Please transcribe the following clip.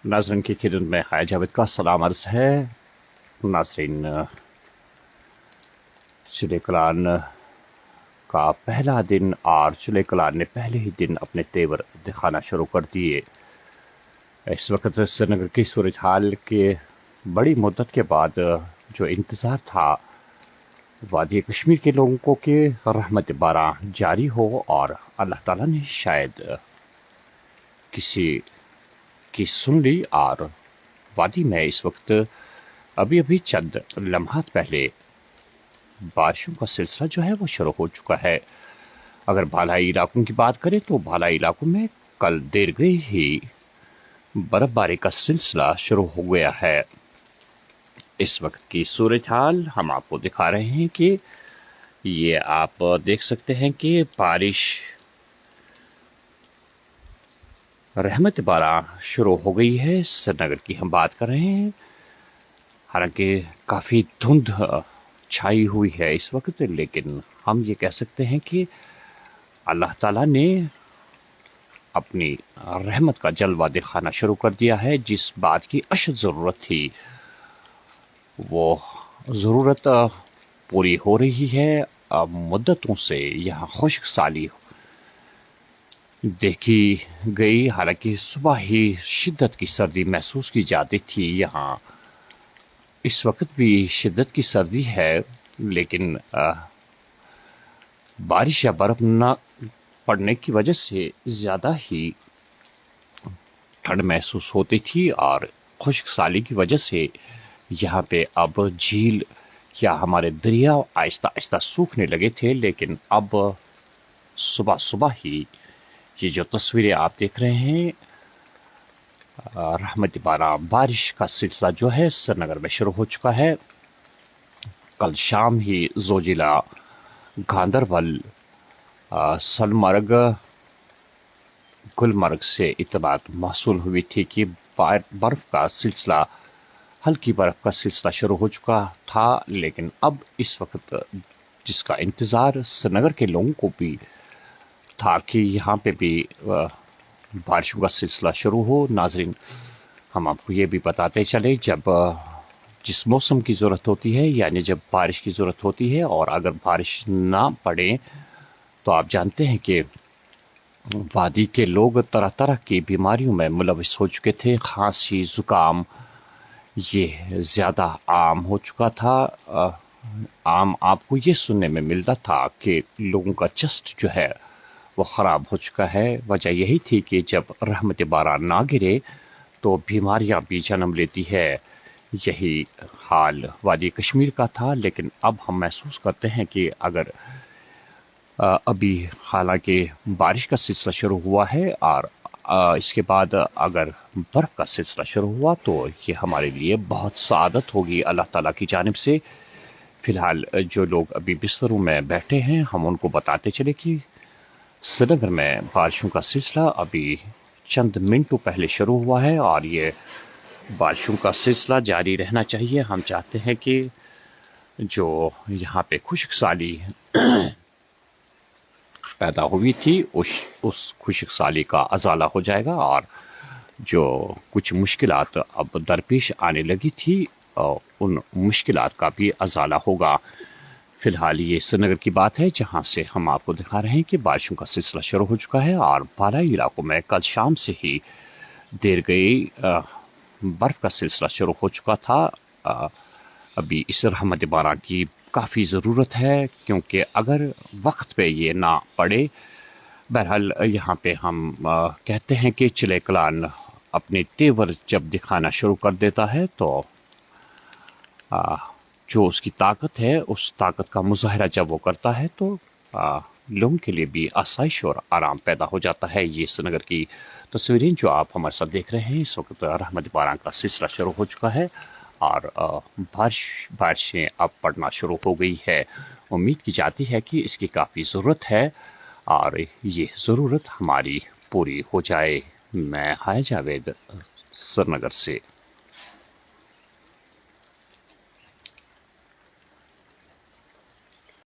नाज़रीन की खिदमत में हाय जावेद का सलाम अर्ज़ है। नाज़रीन, चुले कलान का पहला दिन और चुले कलान ने पहले ही दिन अपने तेवर दिखाना शुरू कर दिए। इस वक्त श्रीनगर की सूरत हाल के बड़ी मुद्दत के बाद जो इंतज़ार था वादी कश्मीर के लोगों को कि रहमत बारां जारी हो और अल्लाह ताला ने शायद किसी की सुन ली। और वादी में इस वक्त अभी अभी चंद लम्हात पहले बारिशों का सिलसिला जो है वो शुरू हो चुका है। अगर बालाई इलाकों की बात करें तो बालाई इलाकों में कल देर गई ही बर्फबारी का सिलसिला शुरू हो गया है। इस वक्त की सूरत हाल हम आपको दिखा रहे हैं कि ये आप देख सकते हैं कि बारिश रहमत बारां शुरू हो गई है। श्रीनगर की हम बात कर रहे हैं, हालांकि काफ़ी धुंध छाई हुई है इस वक्त, लेकिन हम ये कह सकते हैं कि अल्लाह ताला ने अपनी रहमत का जलवा दिखाना शुरू कर दिया है। जिस बात की अशद ज़रूरत थी वो ज़रूरत पूरी हो रही है। मुद्दतों से यहाँ खुश्क साली देखी गई, हालांकि सुबह ही शिद्दत की सर्दी महसूस की जाती थी। यहाँ इस वक्त भी शिद्दत की सर्दी है, लेकिन बारिश या बर्फ न पड़ने की वजह से ज़्यादा ही ठंड महसूस होती थी और खुश्क साली की वजह से यहाँ पे अब झील या हमारे दरिया आहिस्ता आहिस्ता सूखने लगे थे। लेकिन अब सुबह सुबह ही ये जो तस्वीरें आप देख रहे हैं, रहमत बारां बारिश का सिलसिला जो है श्रीनगर में शुरू हो चुका है। कल शाम ही जोजिला, गांदरबल, सलमर्ग, गुलमर्ग से इत्तलात मौसूल हुई थी कि बर्फ का सिलसिला, हल्की बर्फ का सिलसिला शुरू हो चुका था। लेकिन अब इस वक्त जिसका इंतज़ार श्रीनगर के लोगों को भी था कि यहाँ पे भी बारिशों का सिलसिला शुरू हो। नाजरीन, हम आपको ये भी बताते चले, जब जिस मौसम की ज़रूरत होती है, यानी जब बारिश की ज़रूरत होती है और अगर बारिश ना पड़े तो आप जानते हैं कि वादी के लोग तरह तरह की बीमारियों में मुलविस हो चुके थे। खांसी, ज़ुकाम ये ज़्यादा आम हो चुका था। आम आपको ये सुनने में मिलता था कि लोगों का चेस्ट जो है वो ख़राब हो चुका है। वजह यही थी कि जब रहमत बारां ना गिरे तो बीमारियां भी जन्म लेती है। यही हाल वादी कश्मीर का था। लेकिन अब हम महसूस करते हैं कि अगर अभी हालांकि बारिश का सिलसिला शुरू हुआ है और इसके बाद अगर बर्फ़ का सिलसिला शुरू हुआ तो ये हमारे लिए बहुत सआदत होगी अल्लाह ताला की जानिब से। फ़िलहाल जो लोग अभी बिस्तरों में बैठे हैं, हम उनको बताते चले कि श्रीनगर में बारिशों का सिलसिला अभी चंद मिनटों पहले शुरू हुआ है और ये बारिशों का सिलसिला जारी रहना चाहिए। हम चाहते हैं कि जो यहाँ पे खुश्क साली पैदा हुई थी उस खुश्क साली का अजाला हो जाएगा और जो कुछ मुश्किलात अब दरपेश आने लगी थी उन मुश्किलात का भी अजाला होगा। फ़िलहाल ये श्रीनगर की बात है, जहां से हम आपको दिखा रहे हैं कि बारिशों का सिलसिला शुरू हो चुका है और बालाई इलाकों में कल शाम से ही देर गई बर्फ़ का सिलसिला शुरू हो चुका था। अभी इस रहमत बारां की काफ़ी ज़रूरत है, क्योंकि अगर वक्त पे ये ना पड़े, बहरहाल यहाँ पे हम कहते हैं कि चिले कलान अपने तेवर जब दिखाना शुरू कर देता है तो जो उसकी ताकत है उस ताकत का मुजाहरा जब वो करता है तो लोगों के लिए भी आसाइश और आराम पैदा हो जाता है। ये श्रीनगर की तस्वीरें जो आप हमारे साथ देख रहे हैं, इस वक्त रहमत बारां का सिलसिला शुरू हो चुका है और बारिशें अब पड़ना शुरू हो गई है। उम्मीद की जाती है कि इसकी काफ़ी ज़रूरत है और ये ज़रूरत हमारी पूरी हो जाए। मैं हाय जावेद, श्रीनगर से।